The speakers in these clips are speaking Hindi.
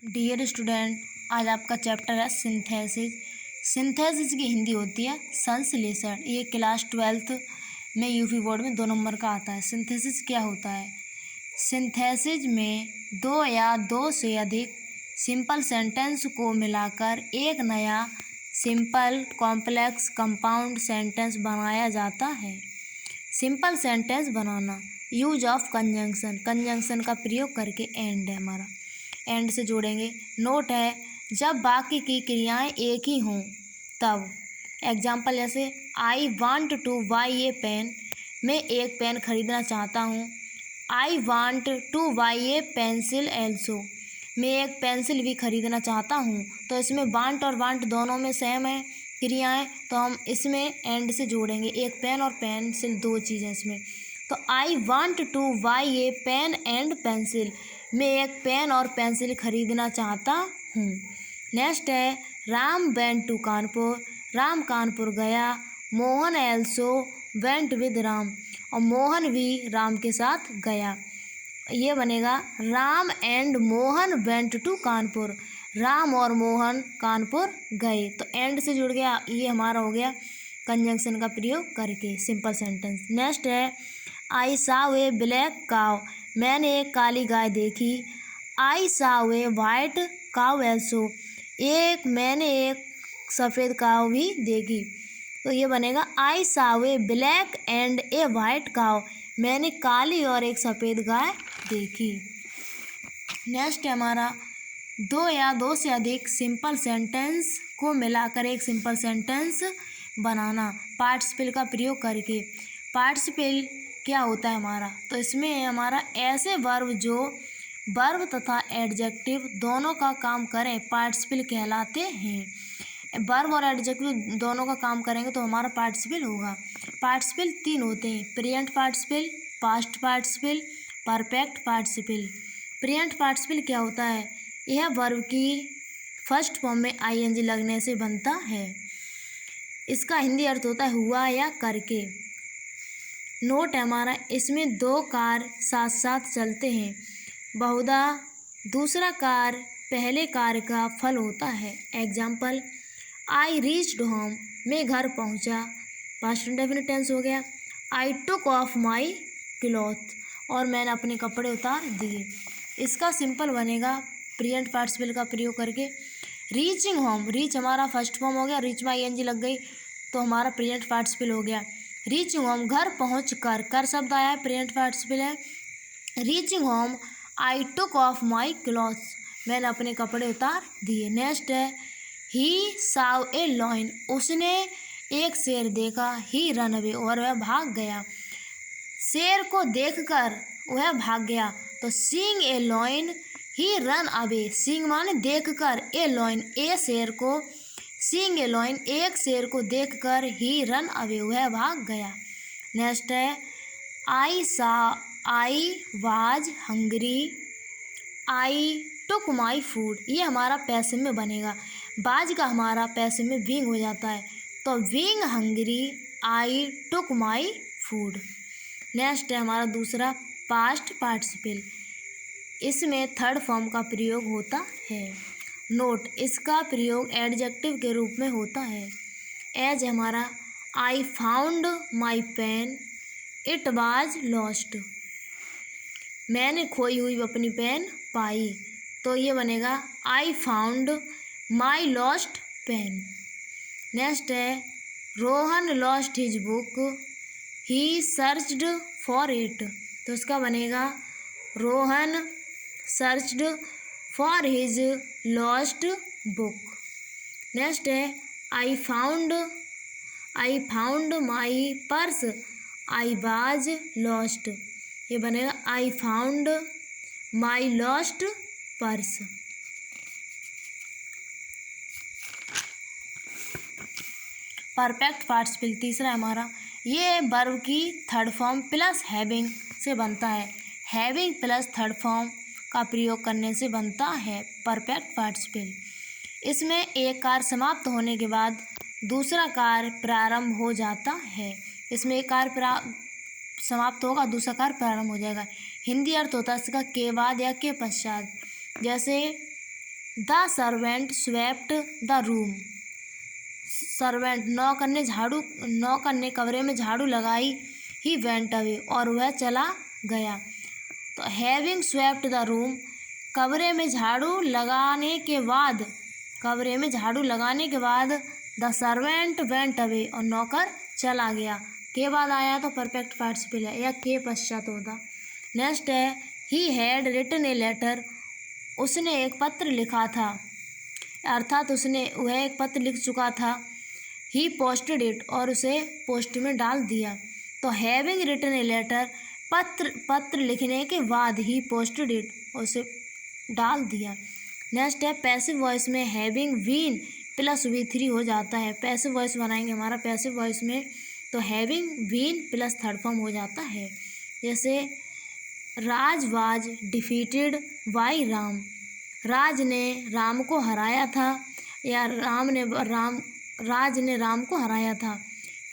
डियर स्टूडेंट, आज आपका चैप्टर है सिंथेसिस। सिंथेसिस की हिंदी होती है संश्लेषण। ये क्लास 12th में यूपी बोर्ड में 2 नंबर का आता है। सिंथेसिस क्या होता है? सिंथेसिस में दो या दो से अधिक सिंपल सेंटेंस को मिलाकर एक नया सिंपल कॉम्प्लेक्स कंपाउंड सेंटेंस बनाया जाता है। Simple sentence banana, use of conjunction, conjunction का प्रयोग करके। एंड है हमारा, एंड से जोड़ेंगे। नोट है, जब बाकी की क्रियाएं एक ही हों तब। एग्जाम्पल जैसे I want to buy a pen, मैं एक पेन खरीदना चाहता हूँ। I want to buy a pencil also, मैं एक पेंसिल भी खरीदना चाहता हूँ। तो इसमें वांट और वांट दोनों में सेम है क्रियाएं, तो हम इसमें एंड से जोड़ेंगे। एक पेन और पेंसिल दो चीज़ें इसमें। तो I want to buy a pen and pencil, मैं एक पेन और पेंसिल खरीदना चाहता हूँ। नेक्स्ट है राम वेंट टू कानपुर, राम कानपुर गया। Mohan also went with Ram, और मोहन भी राम के साथ गया। ये बनेगा Ram and Mohan went to Kanpur, Ram और मोहन कानपुर गए। तो एंड से जुड़ गया, ये हमारा हो गया कंजंक्शन का प्रयोग करके सिंपल सेंटेंस। नेक्स्ट है आई साव ए ब्लैक काव, मैंने एक काली गाय देखी। आई साव ए वाइट काव एल्सो, मैंने एक सफ़ेद काव भी देखी। तो ये बनेगा आई साव ए ब्लैक एंड ए वाइट काव, मैंने काली और एक सफ़ेद गाय देखी। नेक्स्ट है हमारा दो या दो से अधिक सिंपल सेंटेंस को मिलाकर एक सिंपल सेंटेंस बनाना, पार्टिसिपल का प्रयोग करके। पार्टिसिपल क्या होता है हमारा? तो इसमें है हमारा ऐसे वर्ब जो वर्ब तथा एडजेक्टिव दोनों का काम करें, पार्टिसिपल कहलाते हैं। वर्ब और एडजेक्टिव दोनों का काम करेंगे तो हमारा पार्टिसिपल होगा। पार्टिसिपल 3 होते हैं, present participle, past participle, perfect participle. Present participle क्या होता है? यह वर्ब की फर्स्ट फॉर्म में आईएनजी लगने से बनता है। इसका हिंदी अर्थ होता है हुआ या करके। नोट है हमारा, इसमें दो कार्य साथ साथ चलते हैं, बहुधा दूसरा कार्य पहले कार्य का फल होता है। एग्जाम्पल आई रीच्ड होम, मैं घर पहुंचा, पास्ट इंडेफिनिट टेंस हो गया। आई टुक ऑफ माई क्लॉथ, और मैंने अपने कपड़े उतार दिए। इसका सिंपल बनेगा प्रेजेंट पार्टिसिपल का प्रयोग करके। रीचिंग होम, रीच हमारा फर्स्ट फॉर्म हो गया, रीच में आईएनजी लग गई तो हमारा प्रेजेंट पार्टिसिपल हो गया। रीचिंग होम घर पहुँच कर, कर शब्द आया है, प्रेजेंट पार्टिसिपल है। Reaching home I took of my clothes, मैंने अपने कपड़े उतार दिए। नेक्स्ट है ही साव ए लॉयन, उसने एक शेर देखा। ही रन अवे, और वह भाग गया। शेर को देखकर वह भाग गया, तो seeing a lion he run away, seeing माने देखकर, ए लॉयन ए शेर को, सीइंग ए लॉयन एक शेर को देखकर, ही रन अवे वह भाग गया। नेक्स्ट है I was hungry, I took my food, ये हमारा पैसिव में बनेगा। बाज का हमारा पैसिव में बीइंग हो जाता है, तो being hungry I took my food. Next है हमारा दूसरा पास्ट पार्टिसिपल, इसमें थर्ड फॉर्म का प्रयोग होता है। नोट, इसका प्रयोग एडजेक्टिव के रूप में होता है। एज हमारा I found my pen, it was lost, मैंने खोई हुई अपनी पेन पाई। तो ये बनेगा I found my lost pen. Next है Rohan lost his book, he searched for it, तो इसका बनेगा Rohan searched for his lost book. Next है I found my purse, I was lost, ये बनेगा I found my lost purse. Perfect participle तीसरा हमारा, ये वर्ब की थर्ड फॉर्म प्लस हैविंग से बनता है। हैविंग प्लस थर्ड फॉर्म का प्रयोग करने से बनता है परफेक्ट पार्टिसिपल। इसमें एक कार्य समाप्त होने के बाद दूसरा कार्य प्रारंभ हो जाता है। इसमें एक कार्य समाप्त होगा, दूसरा कार्य प्रारंभ हो जाएगा। हिंदी अर्थ होता है इसका के बाद या के पश्चात। जैसे the servant swept the room. Servant नौकर ने कमरे में झाड़ू लगाई। ही वेंट अवे, और वह चला गया। तो हैविंग स्वेप्ट द रूम, कमरे में झाड़ू लगाने के बाद द सर्वेंट वेंट अवे, और नौकर चला गया। के बाद आया तो परफेक्ट पार्टिसिपल है या के पश्चात होगा। नेक्स्ट है he had written a letter, उसने एक पत्र लिखा था, अर्थात वह एक पत्र लिख चुका था। ही पोस्टेड इट, और उसे पोस्ट में डाल दिया। तो हैविंग रिटन ए लेटर, पत्र लिखने के बाद ही पोस्टेड इट, उसे डाल दिया। नेक्स्ट है पैसिव वॉइस में हैविंग बीन प्लस V3 हो जाता है। पैसिव वॉइस बनाएंगे हमारा पैसिव वॉइस में, तो having been plus third form हो जाता है। जैसे Raj was defeated by Ram, Raj ने राम को हराया था, या राज ने राम को हराया था।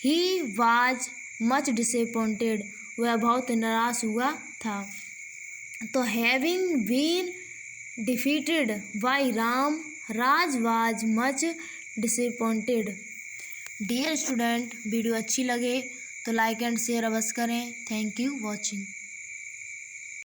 ही वाज मच डिसअपॉइंटेड, वह बहुत निराश हुआ था। तो having been defeated by Ram, Raj was much disappointed. Dear student, video अच्छी लगे तो लाइक एंड शेयर अवश्य करें। Thank you watching.